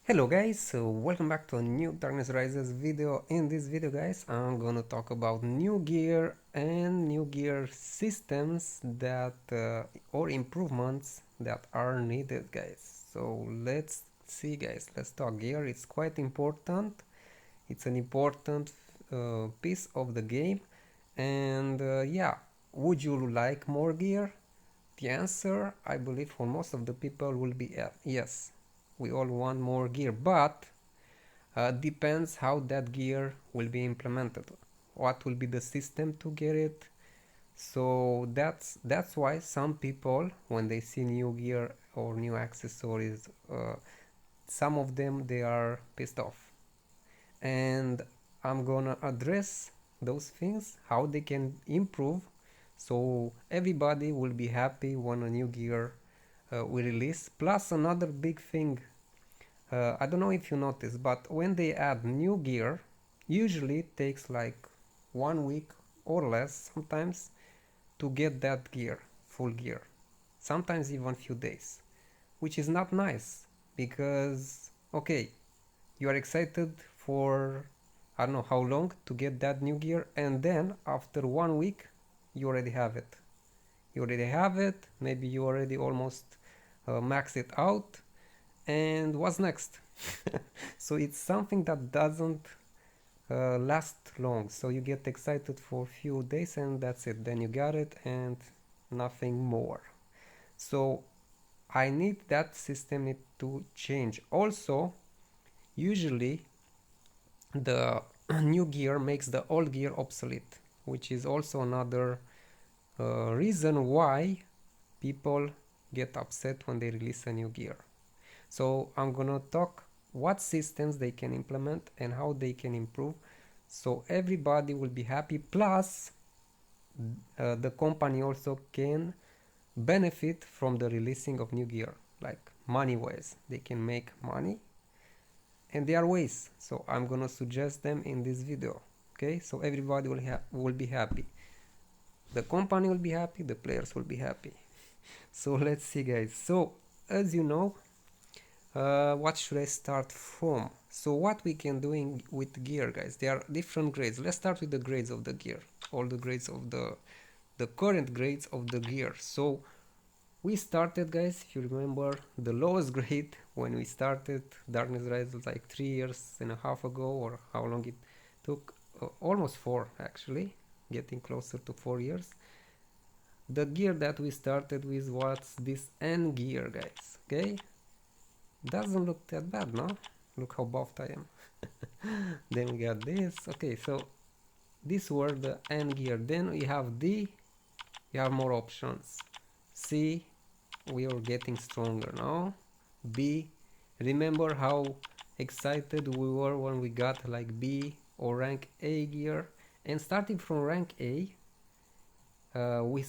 Hello guys, so welcome back to a new Darkness Rises video. In this video guys, I'm gonna talk about new gear and new gear systems that or improvements that are needed guys. So let's see guys, let's talk gear. It's quite important. It's an important piece of the game. And yeah, would you like more gear? The answer, I believe, for most of the people will be yes. We all want more gear, but depends how that gear will be implemented. What will be the system to get it? So that's why some people, when they see new gear or new accessories, some of them they are pissed off, and I'm gonna address those things, how they can improve, so everybody will be happy when a new gear we release. Plus another big thing, I don't know if you noticed, but when they add new gear, usually it takes like 1 week or less sometimes to get that gear, full gear. Sometimes even few days, which is not nice because, okay, you are excited for I don't know how long to get that new gear, and then after 1 week you already have it. You already have it, maybe you already almost max it out, and what's next? So it's something that doesn't last long, so you get excited for a few days and that's it, then you got it and nothing more. So I need that system need to change. Also, usually the new gear makes the old gear obsolete, which is also another reason why people get upset when they release a new gear. So I'm gonna talk what systems they can implement and how they can improve, so everybody will be happy. Plus the company also can benefit from the releasing of new gear, like money wise they can make money, and there are ways, so I'm gonna suggest them in this video. Okay, so everybody will be happy, the company will be happy, the players will be happy. So let's see guys. So as you know, what should I start from? So what we can do with gear guys, there are different grades. Let's start with the grades of the gear, all the grades of the current grades of the gear. So we started guys, if you remember, the lowest grade when we started Darkness Rises like 3 years and a half ago, or how long it took, almost 4 actually, getting closer to 4 years. The gear that we started with was this N gear guys. Okay, doesn't look that bad, no? Look how buffed I am. Then we got this. Okay, so these were the N gear. Then we have D, we have more options. C, we are getting stronger now. B, remember how excited we were when we got like B or rank A gear? And starting from rank A, we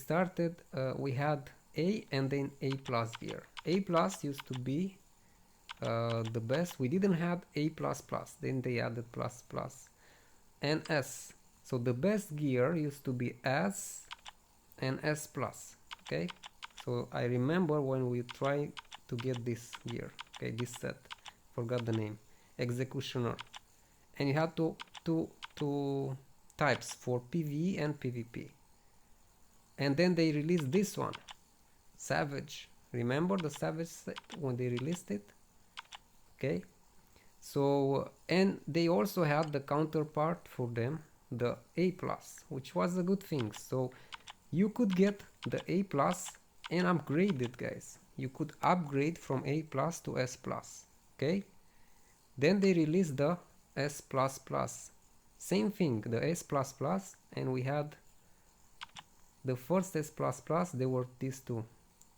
had A and then A plus gear. A plus used to be the best. We didn't have A plus plus, then they added plus plus and S. So the best gear used to be S and S plus. Okay, so I remember when we tried to get this gear, okay, this set, forgot the name, Executioner, and you had two types for PvE and PvP, and then they released this one, Savage. Remember the Savage set when they released it? Okay, so and they also had the counterpart for them, the A plus, which was a good thing. So you could get the A plus and upgrade it guys. You could upgrade from A plus to S plus. Okay, then they released the S plus plus, same thing, the S plus plus, and we had the first S plus plus. There were these two,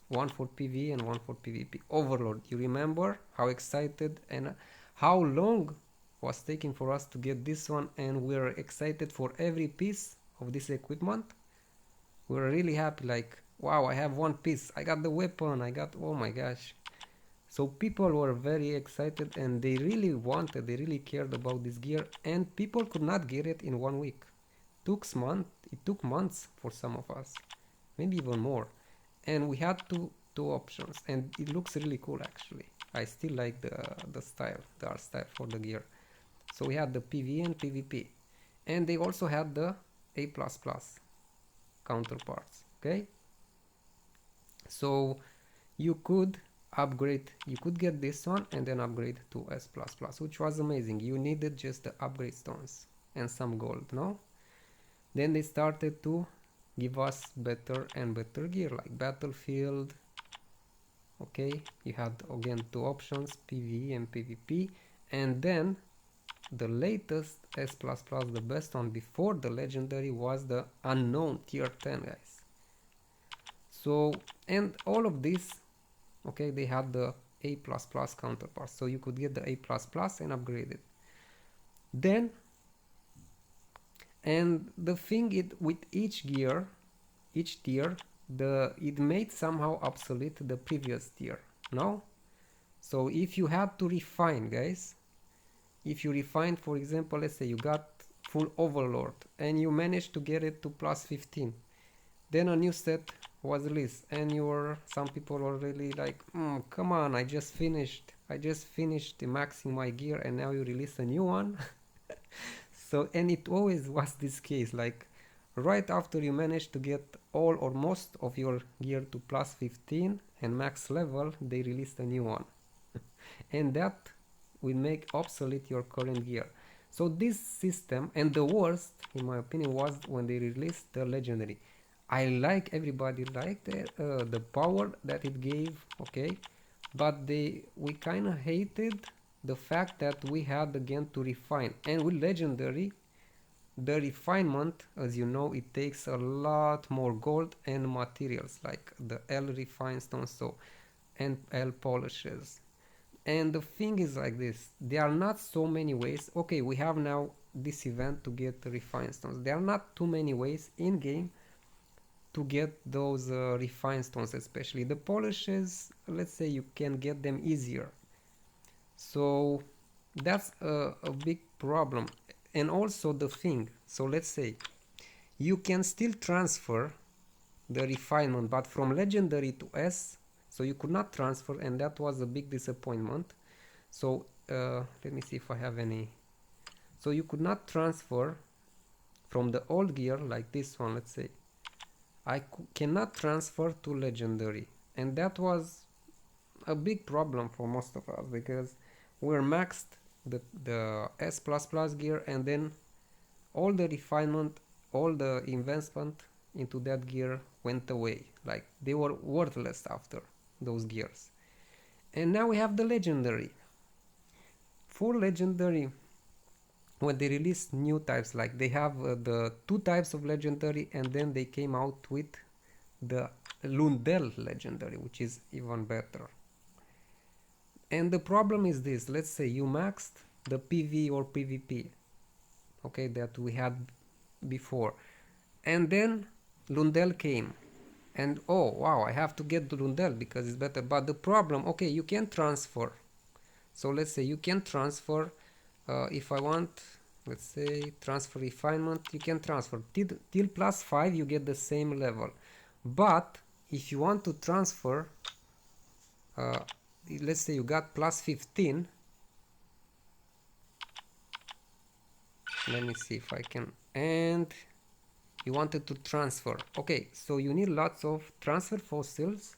one for PvE and one for PvP. Overlord, you remember how excited and how long was taking for us to get this one, and we are excited for every piece of this equipment. We were really happy, like, wow, I have one piece, I got the weapon, I got, oh my gosh. So people were very excited and they really wanted, they really cared about this gear, and people could not get it in 1 week. It took months for some of us, maybe even more. And we had two options, and it looks really cool actually. I still like the style, the art style for the gear. So we had the PvE and PvP, and they also had the A++ counterparts. Okay, so you could upgrade, you could get this one and then upgrade to S++, which was amazing. You needed just the upgrade stones and some gold, no? Then they started to give us better and better gear, like Battlefield. Okay, you had again two options, PvE and PvP, and then the latest S++, the best one before the legendary, was the unknown tier 10, guys. So, and all of this, okay, they had the A++ counterparts, so you could get the A++ and upgrade it. Then, and the thing with each gear, each tier, it made somehow obsolete the previous tier, no? So if you had to refine, guys, if you refine, for example, let's say you got full Overlord and you managed to get it to +15, then a new set was released and some people were really like, come on, I just finished maxing my gear and now you release a new one. So, and it always was this case, like right after you managed to get all or most of your gear to +15 and max level, they released a new one. And that will make obsolete your current gear. So this system, and the worst in my opinion was when they released the legendary. Everybody liked the power that it gave, okay, but we kind of hated the fact that we had again to refine. And with legendary, the refinement, as you know, it takes a lot more gold and materials, like the L refined stones, so, and L polishes. And the thing is like this, there are not so many ways. Okay, we have now this event to get the refined stones. There are not too many ways in game to get those refined stones, especially the polishes. Let's say you can get them easier, so that's a big problem. And also the thing, so let's say you can still transfer the refinement, but from legendary to S, so you could not transfer, and that was a big disappointment. So let me see if I have any. So you could not transfer from the old gear, like this one, let's say I cannot transfer to legendary, and that was a big problem for most of us, because we're maxed the S++ gear, and then all the refinement, all the investment into that gear went away, like they were worthless after those gears. And now we have the legendary. For legendary, when they released new types, like they have the 2 types of legendary, and then they came out with the Lundell legendary, which is even better. And the problem is this: let's say you maxed the PV or PvP, okay, that we had before, and then Lundell came, and oh wow, I have to get the Lundell because it's better. But the problem, okay, you can transfer. So let's say you can transfer, if I want, let's say transfer refinement, you can transfer till +5, you get the same level. But if you want to transfer, let's say you got +15, let me see if I can, and you wanted to transfer, okay, so you need lots of transfer fossils,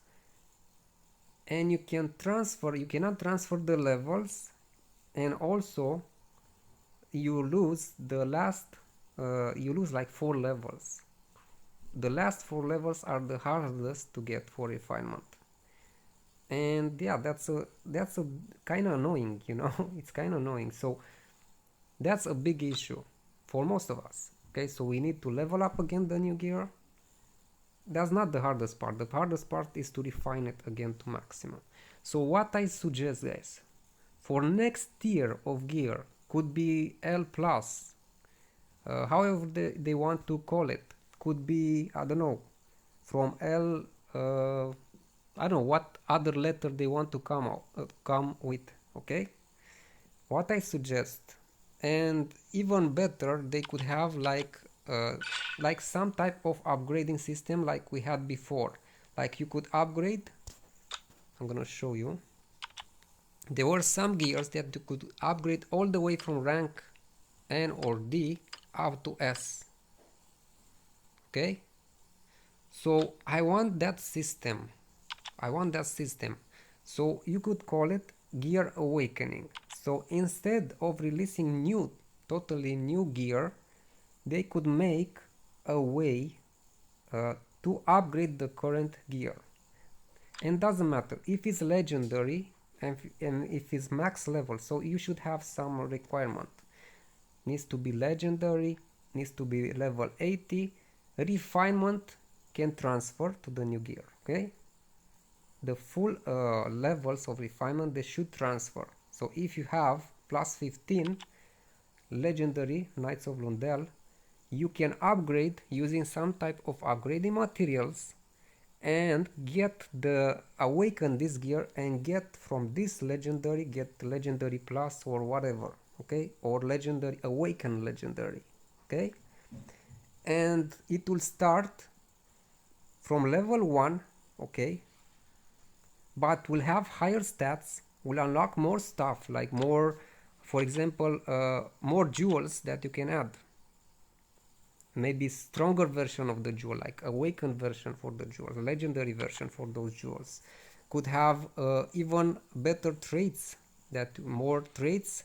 and you cannot transfer the levels, and also you lose the last, you lose like 4 levels. The last 4 levels are the hardest to get for refinement. And yeah, that's a kind of annoying, you know. It's kind of annoying. So that's a big issue for most of us. Okay, so we need to level up again the new gear. That's not the hardest part. The hardest part is to refine it again to maximum. So what I suggest, guys, for next tier of gear could be L+, however they want to call it. Could be, I don't know, from L, I don't know what other letter they want to come with, okay? What I suggest, and even better, they could have like some type of upgrading system like we had before. Like you could upgrade, I'm gonna show you. there were some gears that you could upgrade all the way from rank N or D up to S. Okay, so I want that system. So you could call it gear awakening. So instead of releasing totally new gear, they could make a way to upgrade the current gear. And doesn't matter if it's legendary and if it's max level, so you should have some requirement. Needs to be legendary, needs to be level 80. Refinement can transfer to the new gear. Okay, the full levels of refinement, they should transfer. So if you have plus 15 legendary Knights of Lundel, you can upgrade using some type of upgrading materials and awaken this gear and get from this legendary, get legendary plus or whatever. Okay, or legendary, awaken legendary. Okay, and it will start from level 1. Okay, but will have higher stats, will unlock more stuff, like more, for example, more jewels that you can add. Maybe stronger version of the jewel, like awakened version for the jewels, legendary version for those jewels. Could have even better traits, more traits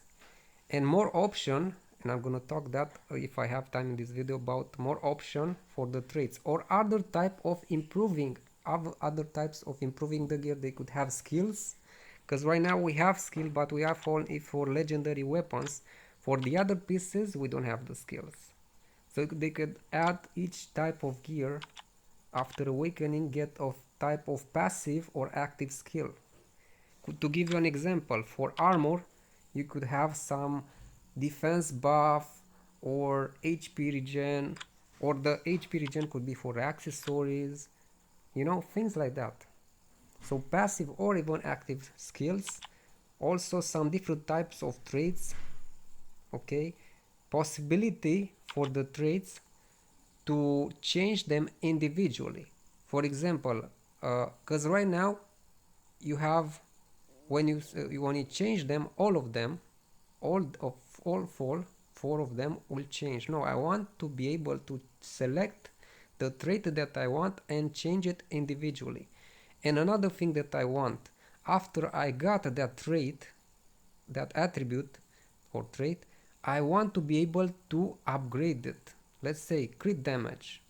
and more option. And I'm gonna talk that if I have time in this video about more option for the traits or other type of improving. Other types of improving the gear. They could have skills, because right now we have skill, but we have only for legendary weapons. For the other pieces we don't have the skills, so they could add each type of gear after awakening, get of type of passive or active skill. To give you an example, for armor you could have some defense buff or HP regen, or the HP regen could be for accessories, you know, things like that. So passive or even active skills. Also some different types of traits. Okay, possibility for the traits to change them individually. For example, because right now you have, when you change them, all four of them will change. No, I want to be able to select the trait that I want and change it individually. And another thing that I want, after I got that trait, that attribute or trait, I want to be able to upgrade it. Let's say crit damage,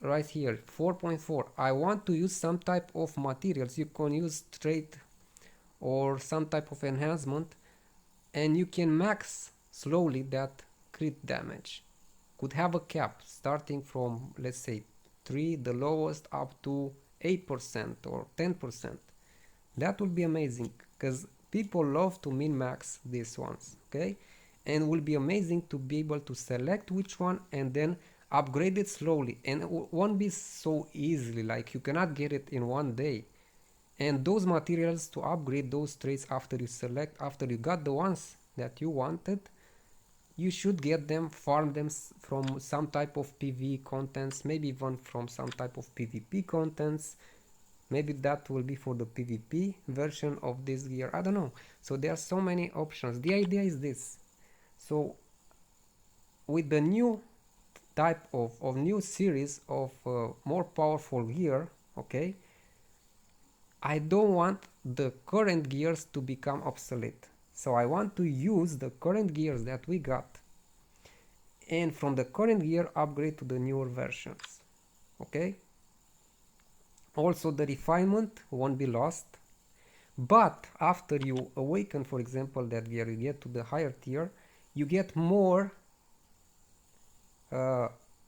right here 4.4. I want to use some type of materials. You can use trait or some type of enhancement, and you can max slowly that crit damage. Could have a cap starting from, let's say 3, the lowest, up to 8% or 10%. That would be amazing, because people love to min-max these ones. Okay, and will be amazing to be able to select which one and then upgrade it slowly, and it won't be so easily, like you cannot get it in one day. And those materials to upgrade those traits, after you got the ones that you wanted, you should get them, farm them from some type of PvE contents, maybe even from some type of PvP contents. Maybe that will be for the PvP version of this gear, I don't know. So there are so many options. The idea is this. So with the new type of new series of more powerful gear, okay, I don't want the current gears to become obsolete. So I want to use the current gears that we got, and from the current gear upgrade to the newer versions. Okay, also the refinement won't be lost, but after you awaken, for example, that gear, you get to the higher tier, you get more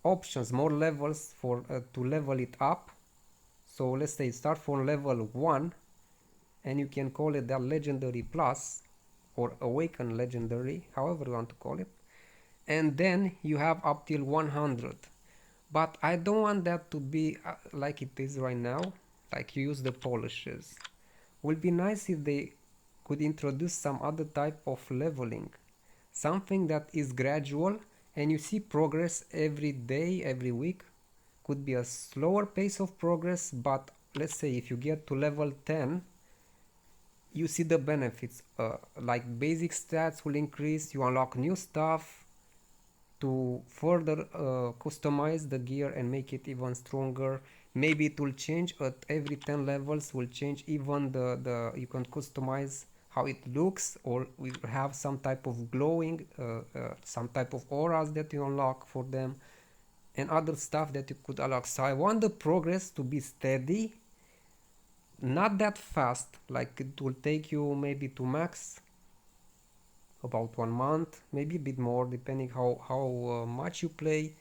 options, more levels for to level it up. So let's say start from level 1, and you can call it that legendary plus or awaken legendary, however you want to call it, and then you have up till 100. But I don't want that to be like it is right now, like you use the polishes. Would be nice if they could introduce some other type of leveling, something that is gradual and you see progress every day, every week. Could be a slower pace of progress, but let's say if you get to level 10, you see the benefits, like basic stats will increase, you unlock new stuff to further customize the gear and make it even stronger. Maybe it will change at every 10 levels, will change even the you can customize how it looks, or we have some type of glowing, some type of auras that you unlock for them, and other stuff that you could unlock. So I want the progress to be steady, not that fast, like it will take you maybe to max about 1 month, maybe a bit more depending how much you play.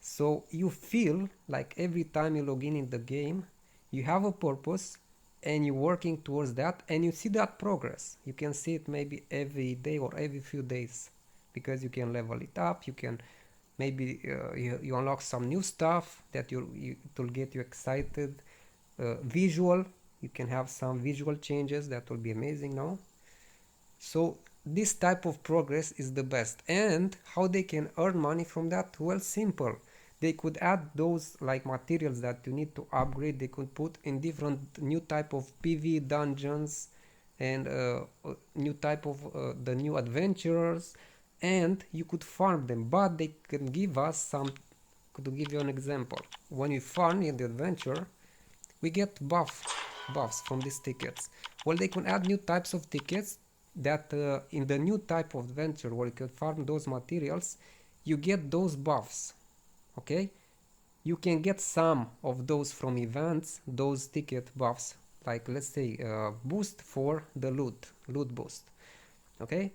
So you feel like every time you log in the game, you have a purpose and you're working towards that, and you see that progress. You can see it maybe every day or every few days, because you can level it up, you can maybe you unlock some new stuff that it will get you excited. Visual, you can have some visual changes that will be amazing now. So this type of progress is the best. And how they can earn money from that? Well, simple. They could add those like materials that you need to upgrade. They could put in different new type of PV dungeons and new type of the new adventurers, and you could farm them. But they can give us some. To give you an example, when you farm in the adventure, we get buffs from these tickets. Well, they can add new types of tickets that in the new type of adventure where you can farm those materials, you get those buffs. Okay, you can get some of those from events, those ticket buffs, like let's say boost for the loot boost. Okay,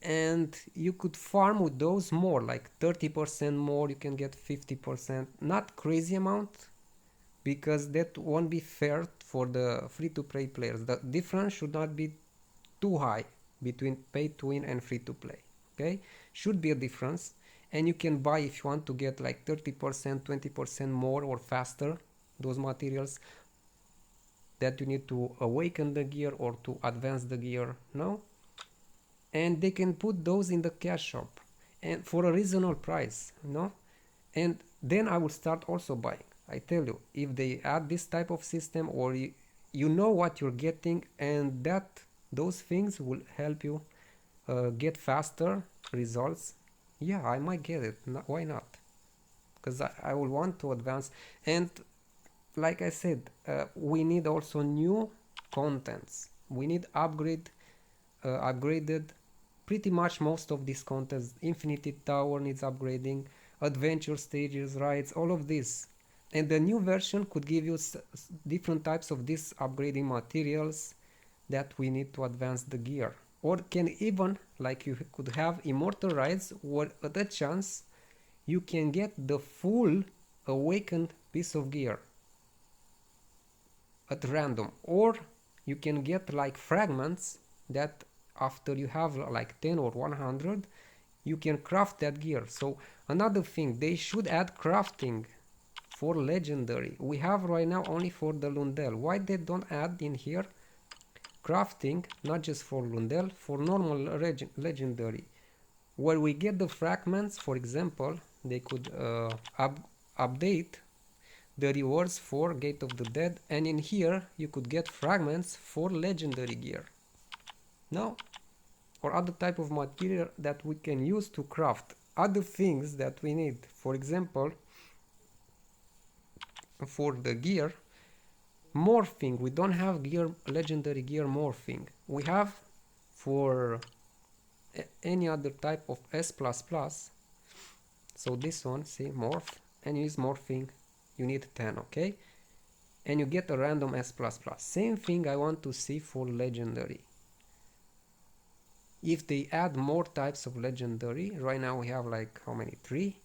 and you could farm with those more, like 30% more, you can get 50%, not crazy amount, because that won't be fair for the free-to-play players. The difference should not be too high between pay to win and free to play. Okay, should be a difference, and you can buy if you want to get like 30%, 20% more or faster those materials that you need to awaken the gear or to advance the gear. No, and they can put those in the cash shop and for a reasonable price. No, and then I will start also buying. I tell you, if they add this type of system, or you know what you're getting, and that those things will help you get faster results, yeah, I might get it. Why not? Because I will want to advance. And like I said, we need also new contents. We need upgraded pretty much most of these contents. Infinity Tower needs upgrading, adventure stages, rides, all of this. And the new version could give you different types of these upgrading materials that we need to advance the gear. Or can even, like you could have immortal rides, where at a chance you can get the full awakened piece of gear at random. Or you can get like fragments that after you have like 10 or 100, you can craft that gear. So another thing, they should add crafting for legendary. We have right now only for the Lundell. Why they don't add in here crafting, not just for Lundell, for normal legendary, where we get the fragments? For example, they could update the rewards for Gate of the Dead, and in here you could get fragments for legendary gear. Now, or other type of material that we can use to craft other things that we need. For example, for the gear morphing, we don't have gear legendary gear morphing. We have for any other type of S++. So this one, see, morph, and use morphing, you need 10, okay, and you get a random S++. Same thing I want to see for legendary. If they add more types of legendary, right now we have like how many? 3?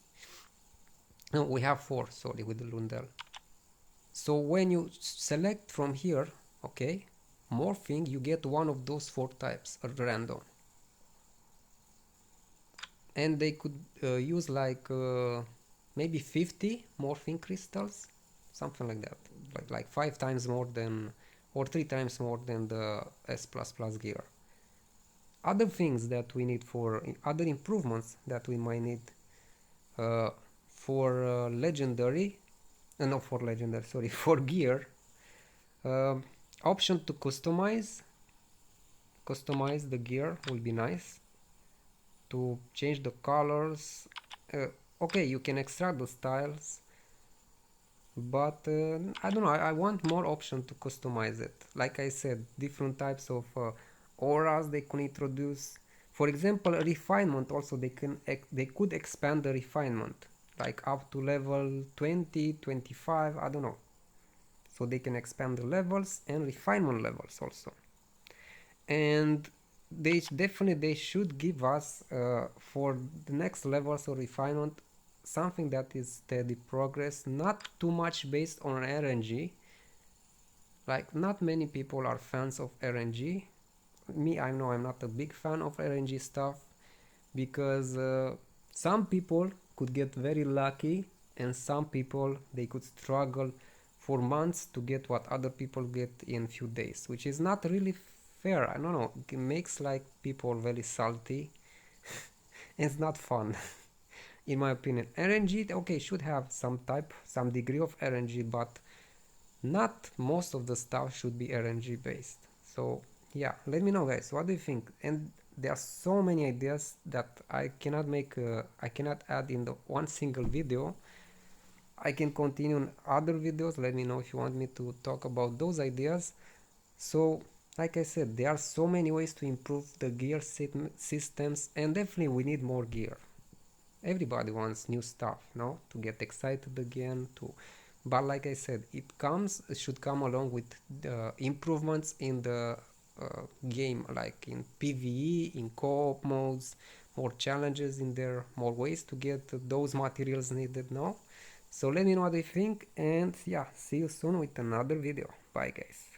No, we have 4, sorry, with the Lundell. So when you select from here, okay, morphing, you get one of those 4 types at random. And they could use like maybe 50 morphing crystals, something like that, like 5 times more than, or 3 times more than the S++ gear. Other things that we need for other improvements that we might need for legendary, not for legendary, sorry, for gear, option to customize customize the gear will be nice. To change the colors, okay, you can extract the styles, but I don't know, I want more option to customize it. Like I said, different types of auras they can introduce. For example, refinement also, they could expand the refinement like up to level 20, 25, I don't know. So they can expand the levels and refinement levels also. And they should give us for the next levels of refinement something that is steady progress, not too much based on RNG. Like, not many people are fans of RNG. Me, I know I'm not a big fan of RNG stuff, because some people could get very lucky and some people they could struggle for months to get what other people get in few days, which is not really fair. I don't know, it makes like people very salty. It's not fun. In my opinion, RNG, okay, should have some degree of RNG, but not most of the stuff should be RNG based. So yeah, let me know guys, what do you think? And there are so many ideas that I cannot I cannot add in the one single video. I can continue in other videos. Let me know if you want me to talk about those ideas. So like I said, there are so many ways to improve the gear systems, and definitely we need more gear. Everybody wants new stuff, no, to get excited again, to but like I said, it should come along with the improvements in the game, like in PvE, in co-op modes, more challenges in there, more ways to get those materials needed now. So let me know what you think, and yeah, see you soon with another video. Bye guys.